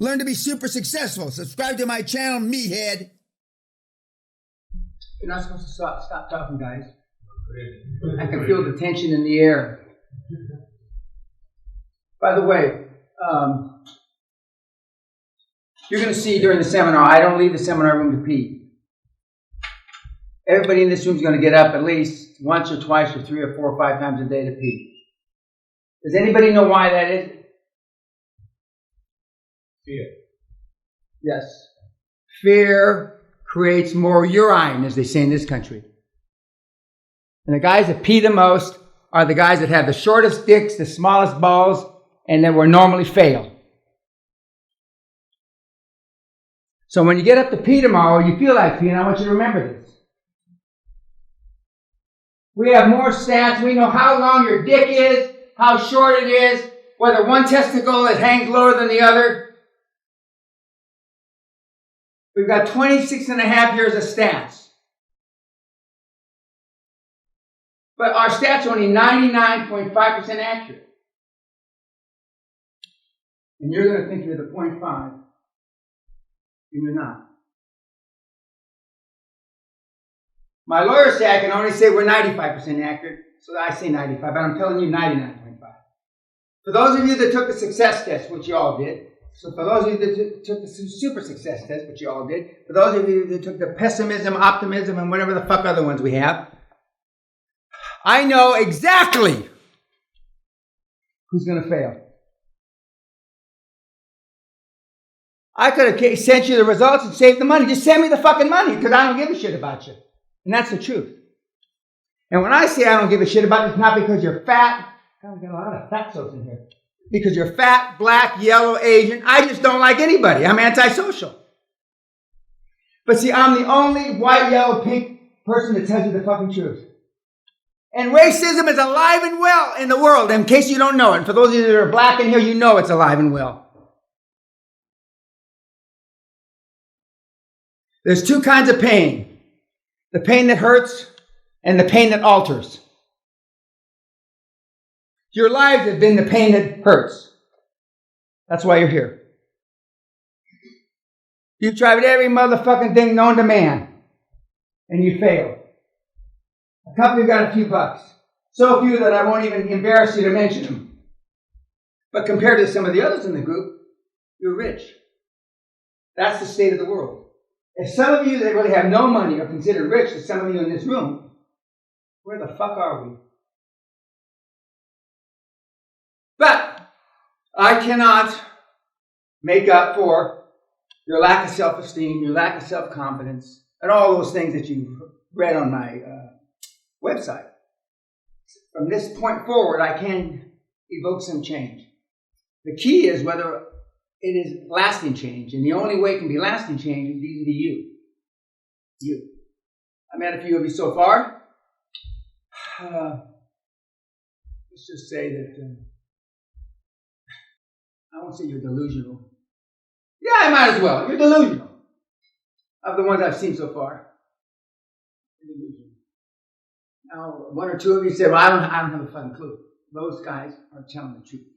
Learn to be super successful. Subscribe to my channel, meathead. You're not supposed to stop talking, guys. I can feel the tension in the air. By the way, you're going to see during the seminar, I don't leave the seminar room to pee. Everybody in this room is going to get up at least once or twice or 3 or 4 or 5 times a day to pee. Does anybody know why that is? Fear. Yes. Fear creates more urine, as they say in this country. And the guys that pee the most are the guys that have the shortest dicks, the smallest balls, and that will normally fail. So when you get up to pee tomorrow, you feel like peeing, I want you to remember this. We have more stats. We know how long your dick is, how short it is, whether one testicle it hangs lower than the other. We've got 26 and a half years of stats. But our stats are only 99.5% accurate. And you're going to think you're the 0.5. And you're not. My lawyers say I can only say we're 95% accurate. So I say 95, but I'm telling you 99.5. For those of you that took the success test, which you all did, so for those of you that took the super success test, which you all did, for those of you that took the pessimism, optimism, and whatever the fuck other ones we have, I know exactly who's going to fail. I could have sent you the results and saved the money. Just send me the fucking money because I don't give a shit about you. And that's the truth. And when I say I don't give a shit about you, it's not because you're fat. God, we got a lot of fatsos in here. Because you're fat, black, yellow, Asian. I just don't like anybody. I'm antisocial. But see, I'm the only white, yellow, pink person that tells you the fucking truth. And racism is alive and well in the world, in case you don't know it. And for those of you that are black in here, you know it's alive and well. There's 2 kinds of pain. The pain that hurts and the pain that alters. Your lives have been the pain that hurts. That's why you're here. You've tried every motherfucking thing known to man. And you failed. A couple of you got a few bucks. So few that I won't even embarrass you to mention them. But compared to some of the others in the group, you're rich. That's the state of the world. If some of you that really have no money are considered rich, to some of you in this room, where the fuck are we? But I cannot make up for your lack of self-esteem, your lack of self-confidence, and all those things that you've read on my website. From this point forward, I can evoke some change. The key is whether it is lasting change, and the only way it can be lasting change is to be you. You. I met a few of you so far. Let's just say that I won't say you're delusional. Yeah, I might as well. You're delusional. Of the ones I've seen so far. You're delusional. Now, 1 or 2 of you say, well, I don't have a fucking clue. Those guys are telling the truth.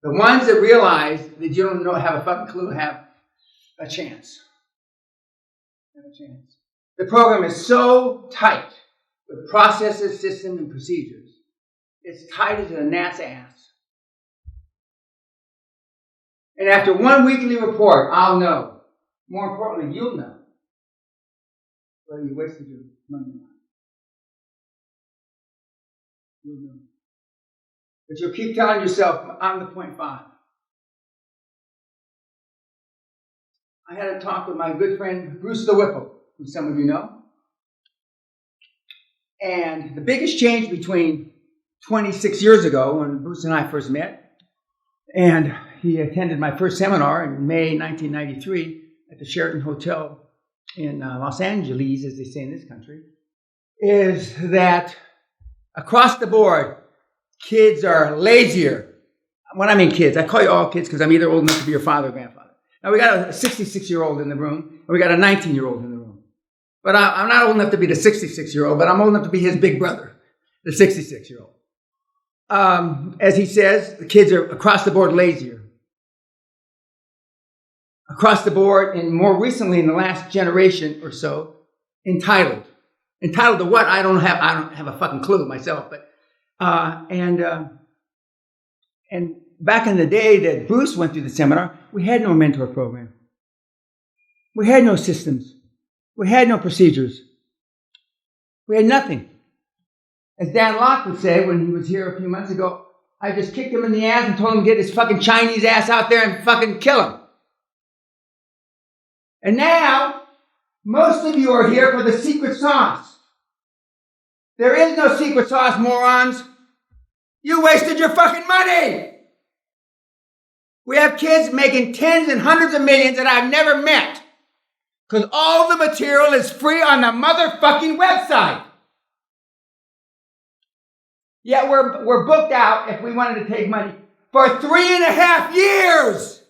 The ones that realize that you don't have a fucking clue have a chance. Have a chance. The program is so tight with processes, systems, and procedures. It's tight as a gnat's ass. And after 1 weekly report, I'll know. More importantly, you'll know whether you wasted your money or not. You'll know. But you'll keep telling yourself, I'm the 0.5. I had a talk with my good friend, Bruce the Whipple, who some of you know. And the biggest change between 26 years ago, when Bruce and I first met, and he attended my first seminar in May 1993 at the Sheraton Hotel in Los Angeles, as they say in this country, is that across the board, kids are lazier. When I mean kids, I call you all kids because I'm either old enough to be your father or grandfather. Now, we got a 66-year-old in the room, and we got a 19-year-old in the room. But I'm not old enough to be the 66-year-old, but I'm old enough to be his big brother, the 66-year-old. As he says, the kids are across the board lazier. across the board, and more recently in the last generation or so, entitled. Entitled to what? I don't have a fucking clue myself, but and back in the day that Bruce went through the seminar, we had no mentor program. We had no systems. We had no procedures. We had nothing. As Dan Locke would say when he was here a few months ago, I just kicked him in the ass and told him to get his fucking Chinese ass out there and fucking kill him. And now, most of you are here for the secret sauce. There is no secret sauce, morons. You wasted your fucking money. We have kids making tens and hundreds of millions that I've never met. Because all the material is free on the motherfucking website. Yet we're booked out, if we wanted to take money, for 3.5 years.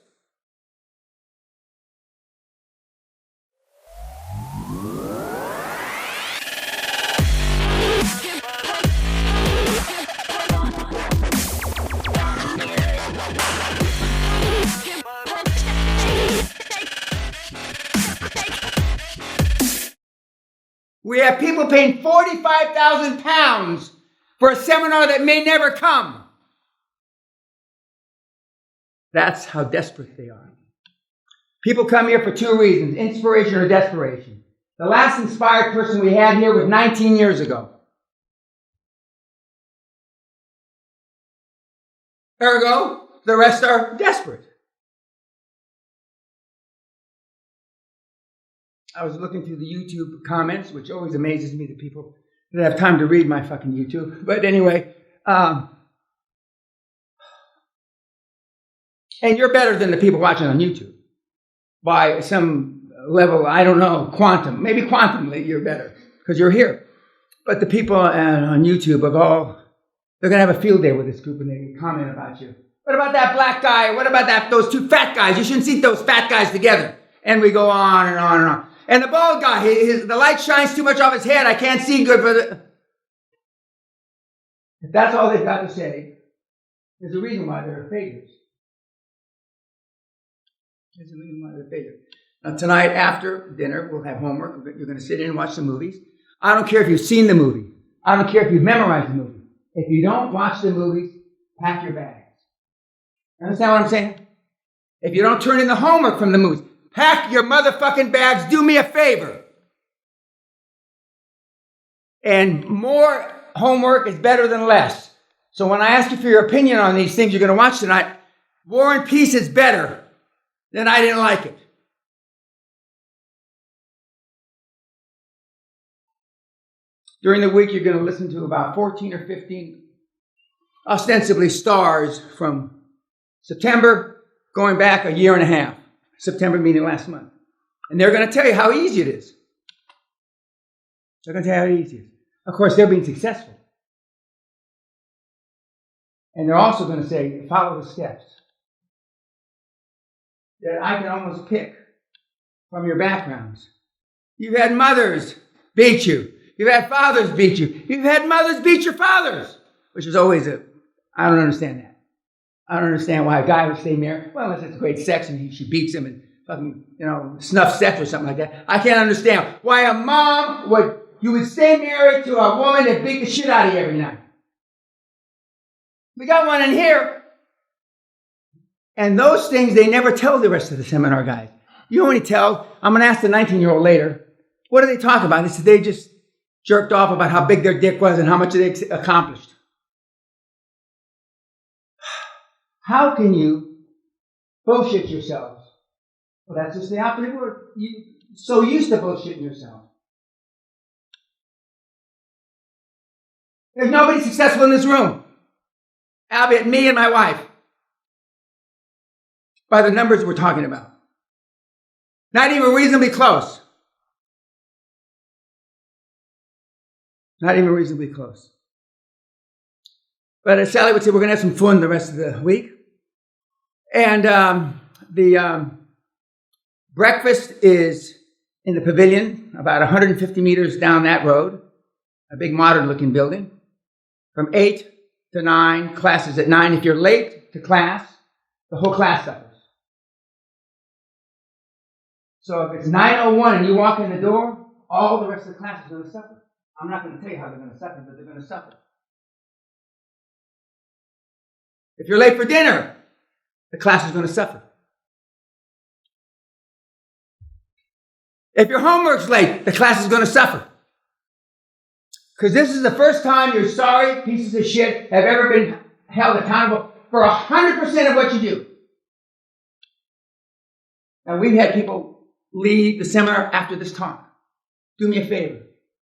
We have people paying 45,000 pounds for a seminar that may never come. That's how desperate they are. People come here for two reasons, inspiration or desperation. The last inspired person we had here was 19 years ago. Ergo, the rest are desperate. I was looking through the YouTube comments, which always amazes me that people that have time to read my fucking YouTube. But anyway, and you're better than the people watching on YouTube by some level, I don't know, quantum. Maybe quantumly you're better because you're here. But the people on YouTube they're going to have a field day with this group and they comment about you. What about that black guy? What about those two fat guys? You shouldn't see those fat guys together. And we go on and on and on. And the bald guy, the light shines too much off his head. I can't see good for the... If that's all they've got to say, there's a reason why they're failures. There's a reason why they're failures. Now, tonight after dinner, we'll have homework. You're going to sit in and watch the movies. I don't care if you've seen the movie. I don't care if you've memorized the movie. If you don't watch the movies, pack your bags. Understand what I'm saying? If you don't turn in the homework from the movies, pack your motherfucking bags. Do me a favor. And more homework is better than less. So when I ask you for your opinion on these things you're going to watch tonight, War and Peace is better than I Didn't Like It. During the week, you're going to listen to about 14 or 15 ostensibly stars from September going back a year and a half. September meaning last month. And they're going to tell you how easy it is. They're going to tell you how easy it is. Of course, they're being successful. And they're also going to say, follow the steps. That I can almost pick from your backgrounds. You've had mothers beat you. You've had fathers beat you. You've had mothers beat your fathers. Which is always I don't understand that. I don't understand why a guy would stay married. Well, unless it's great sex and she beats him and fucking, snuff sex or something like that. I can't understand why a mom you would stay married to a woman that beat the shit out of you every night. We got one in here. And those things they never tell the rest of the seminar guys. You only tell, I'm going to ask the 19-year-old later, what do they talk about? They said they just jerked off about how big their dick was and how much they accomplished. How can you bullshit yourselves? Well, that's just the opposite word. You're so used to bullshitting yourself. There's nobody successful in this room. Albeit me and my wife. By the numbers we're talking about. Not even reasonably close. Not even reasonably close. But as Sally would say, we're going to have some fun the rest of the week. And the breakfast is in the pavilion, about 150 meters down that road. A big modern-looking building. From 8 to 9, classes at 9. If you're late to class, the whole class suffers. So if it's 9:01 and you walk in the door, all the rest of the class is going to suffer. I'm not going to tell you how they're going to suffer, but they're going to suffer. If you're late for dinner, the class is going to suffer. If your homework's late, the class is going to suffer. Because this is the first time your sorry pieces of shit have ever been held accountable for 100% of what you do. And we've had people leave the seminar after this talk. Do me a favor.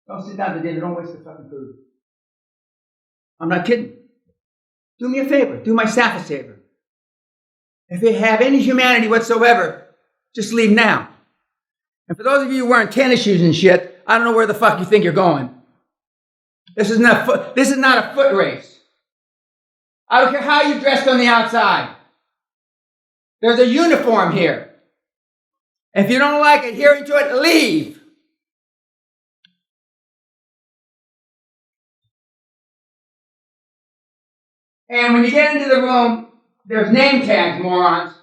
Don't sit down to dinner. Don't waste the fucking food. I'm not kidding. Do me a favor. Do my staff a favor. If you have any humanity whatsoever, just leave now. And for those of you wearing tennis shoes and shit, I don't know where the fuck you think you're going. This is not a foot race. I don't care how you dressed on the outside. There's a uniform here. If you don't like adhering to it, leave. And when you get into the room, there's name tags, morons,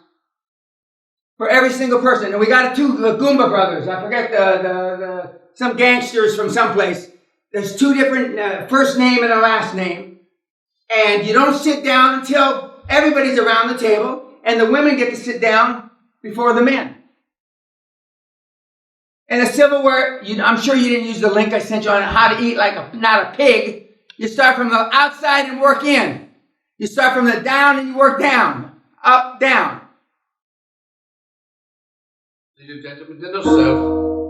for every single person. And we got two Goomba brothers. I forget some gangsters from someplace. There's two different first name and a last name. And you don't sit down until everybody's around the table, and the women get to sit down before the men. And the silverware, I'm sure you didn't use the link I sent you on how to eat like not a pig. You start from the outside and work in. You start from the down and you work down. Up, down. Ladies and gentlemen, dinner served.